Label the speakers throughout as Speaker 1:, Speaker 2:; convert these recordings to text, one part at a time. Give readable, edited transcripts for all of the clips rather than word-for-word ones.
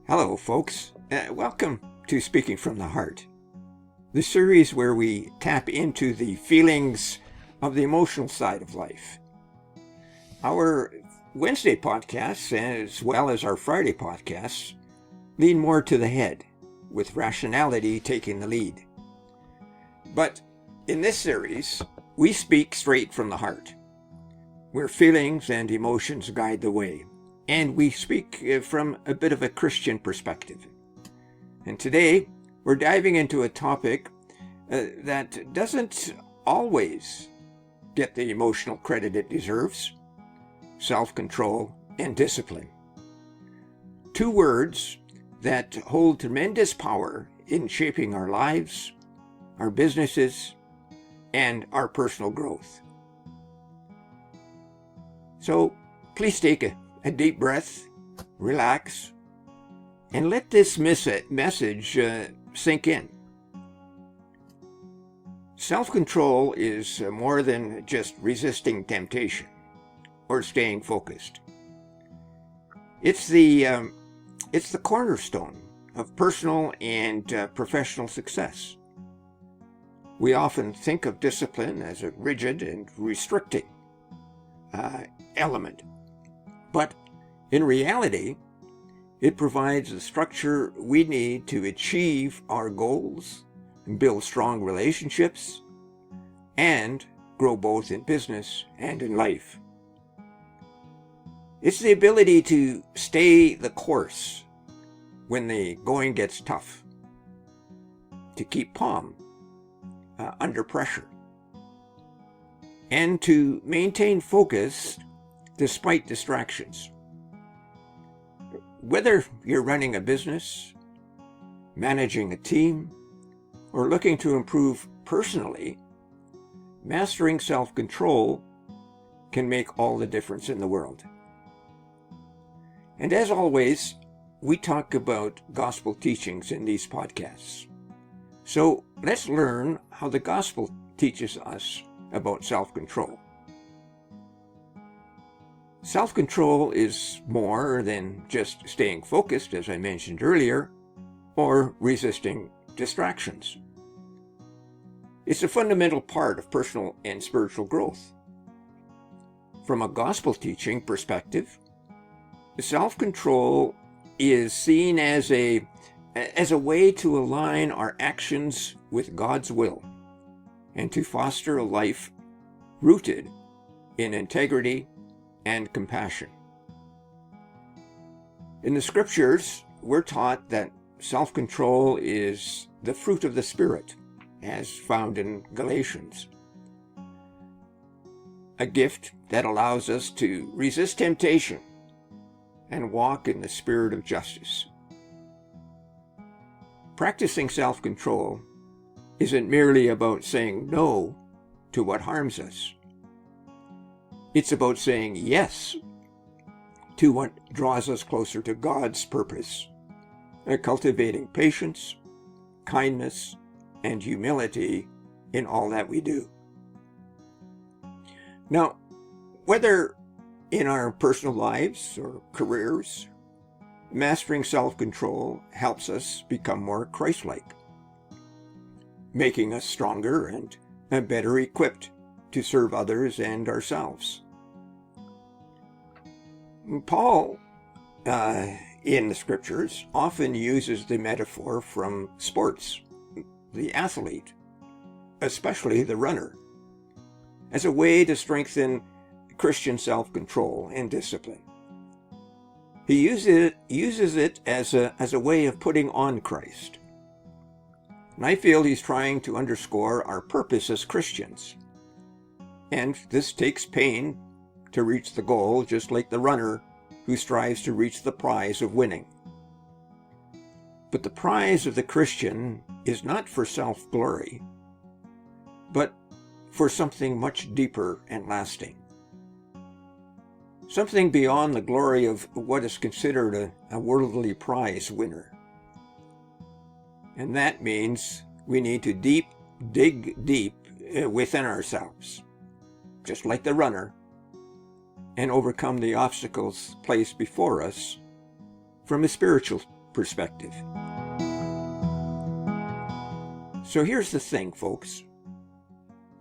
Speaker 1: Hello, folks. Welcome to Speaking from the Heart, the series where we tap into the feelings of the emotional side of life. Our Wednesday podcasts, as well as our Friday podcasts, lean more to the head, with rationality taking the lead. But in this series, we speak straight from the heart, where feelings and emotions guide the way. And we speak from a bit of a Christian perspective. And today, we're diving into a topic that doesn't always get the emotional credit it deserves: self-control and discipline. Two words that hold tremendous power in shaping our lives, our businesses, and our personal growth. So please take a deep breath, relax, and let this message sink in. Self-control is more than just resisting temptation or staying focused. It's the cornerstone of personal and professional success. We often think of discipline as a rigid and restricting element. But in reality, it provides the structure we need to achieve our goals, build strong relationships, and grow both in business and in life. It's the ability to stay the course when the going gets tough, to keep calm under pressure, and to maintain focus despite distractions. Whether you're running a business, managing a team, or looking to improve personally, mastering self-control can make all the difference in the world. And as always, we talk about gospel teachings in these podcasts. So let's learn how the gospel teaches us about self-control. Self-control is more than just staying focused, as I mentioned earlier, or resisting distractions. It's a fundamental part of personal and spiritual growth. From a gospel teaching perspective, self-control is seen as a way to align our actions with God's will and to foster a life rooted in integrity and compassion. In the scriptures, we're taught that self-control is the fruit of the Spirit, as found in Galatians. A gift that allows us to resist temptation and walk in the spirit of justice. Practicing self-control isn't merely about saying no to what harms us. It's about saying yes to what draws us closer to God's purpose, cultivating patience, kindness, and humility in all that we do. Now, whether in our personal lives or careers, mastering self-control helps us become more Christ-like, making us stronger and better equipped to serve others and ourselves. Paul, in the scriptures, often uses the metaphor from sports, the athlete, especially the runner, as a way to strengthen Christian self-control and discipline. He uses it as a way of putting on Christ. And I feel he's trying to underscore our purpose as Christians. And this takes pain to reach the goal, just like the runner who strives to reach the prize of winning. But the prize of the Christian is not for self-glory, but for something much deeper and lasting. Something beyond the glory of what is considered a worldly prize winner. And that means we need to dig deep within ourselves, just like the runner, and overcome the obstacles placed before us from a spiritual perspective. So here's the thing, folks.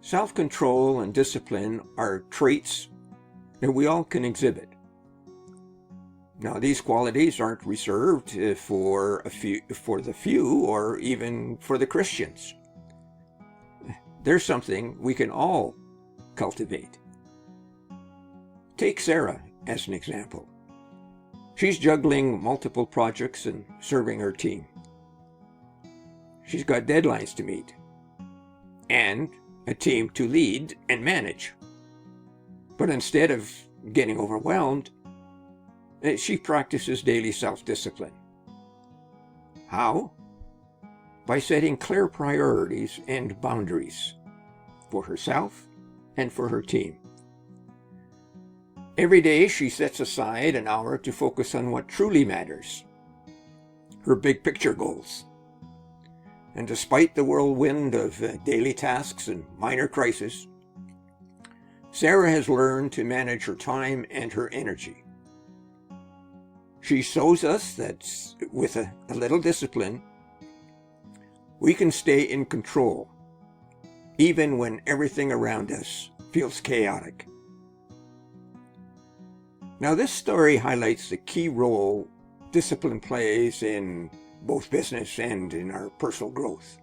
Speaker 1: Self-control and discipline are traits that we all can exhibit. Now, these qualities aren't reserved for the few, or even for the Christians. They're something we can all cultivate. Take Sarah as an example. She's juggling multiple projects and serving her team. She's got deadlines to meet and a team to lead and manage. But instead of getting overwhelmed, she practices daily self-discipline. How? By setting clear priorities and boundaries for herself and for her team. Every day she sets aside an hour to focus on what truly matters, her big picture goals. And despite the whirlwind of daily tasks and minor crises, Sarah has learned to manage her time and her energy. She shows us that with a little discipline, we can stay in control, even when everything around us feels chaotic. Now, this story highlights the key role discipline plays in both business and in our personal growth.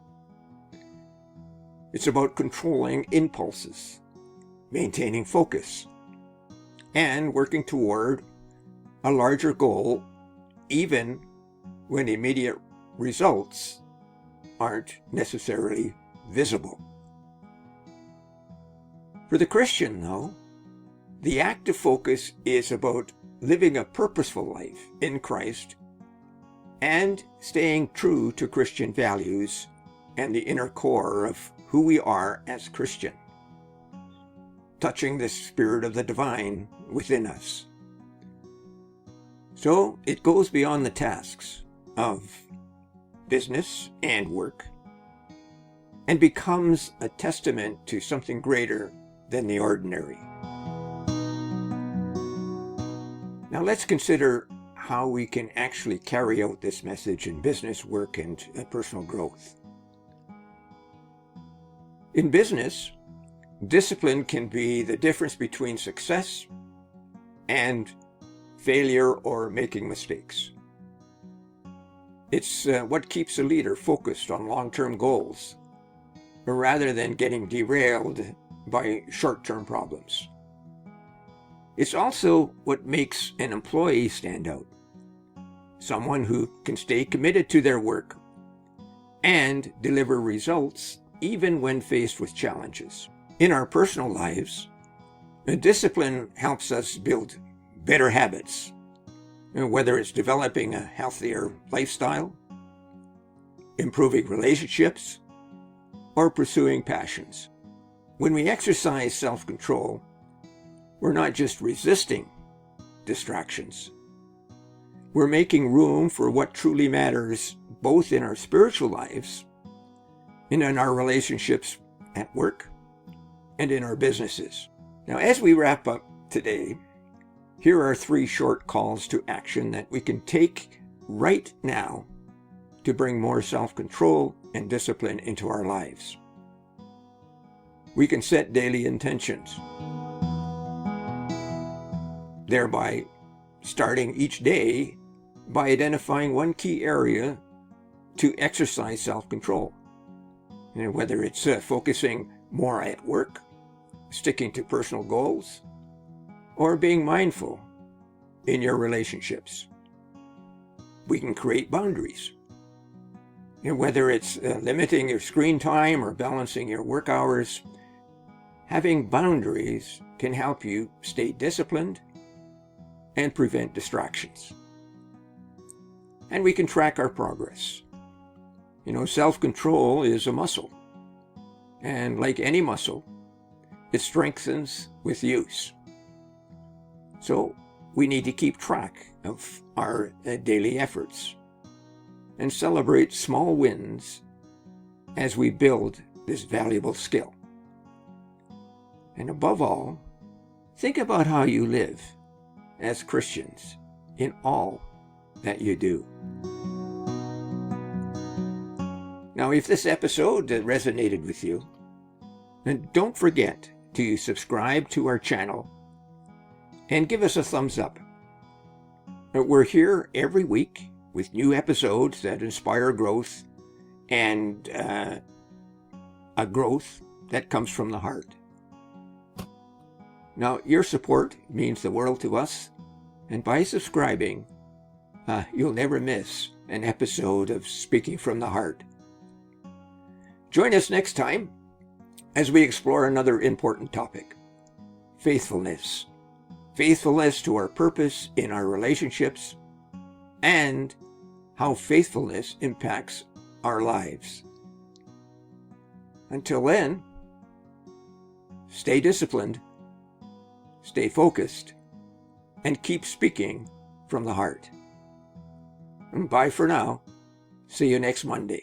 Speaker 1: It's about controlling impulses, maintaining focus, and working toward a larger goal, even when immediate results aren't necessarily visible. For the Christian, though, the active focus is about living a purposeful life in Christ and staying true to Christian values and the inner core of who we are as Christian, touching the spirit of the divine within us. So it goes beyond the tasks of business and work and becomes a testament to something greater than the ordinary. Now let's consider how we can actually carry out this message in business, work, and personal growth. In business, discipline can be the difference between success and failure or making mistakes. It's what keeps a leader focused on long-term goals rather than getting derailed by short-term problems. It's also what makes an employee stand out, someone who can stay committed to their work and deliver results even when faced with challenges. In our personal lives, discipline helps us build better habits, whether it's developing a healthier lifestyle, improving relationships, or pursuing passions. When we exercise self-control, we're not just resisting distractions. We're making room for what truly matters, both in our spiritual lives and in our relationships at work and in our businesses. Now, as we wrap up today, here are 3 short calls to action that we can take right now to bring more self-control and discipline into our lives. We can set daily intentions, thereby starting each day by identifying one key area to exercise self-control. And whether it's focusing more at work, sticking to personal goals, or being mindful in your relationships. We can create boundaries. And whether it's limiting your screen time or balancing your work hours, having boundaries can help you stay disciplined and prevent distractions. And we can track our progress. Self-control is a muscle. And like any muscle, it strengthens with use. So we need to keep track of our daily efforts and celebrate small wins as we build this valuable skill. And above all, think about how you live as Christians in all that you do. Now, if this episode resonated with you, then don't forget to subscribe to our channel and give us a thumbs up. We're here every week with new episodes that inspire growth and a growth that comes from the heart. Now, your support means the world to us, and by subscribing, you'll never miss an episode of Speaking from the Heart. Join us next time as we explore another important topic: faithfulness. Faithfulness to our purpose in our relationships, and how faithfulness impacts our lives. Until then, stay disciplined, stay focused, and keep speaking from the heart. Bye for now. See you next Monday.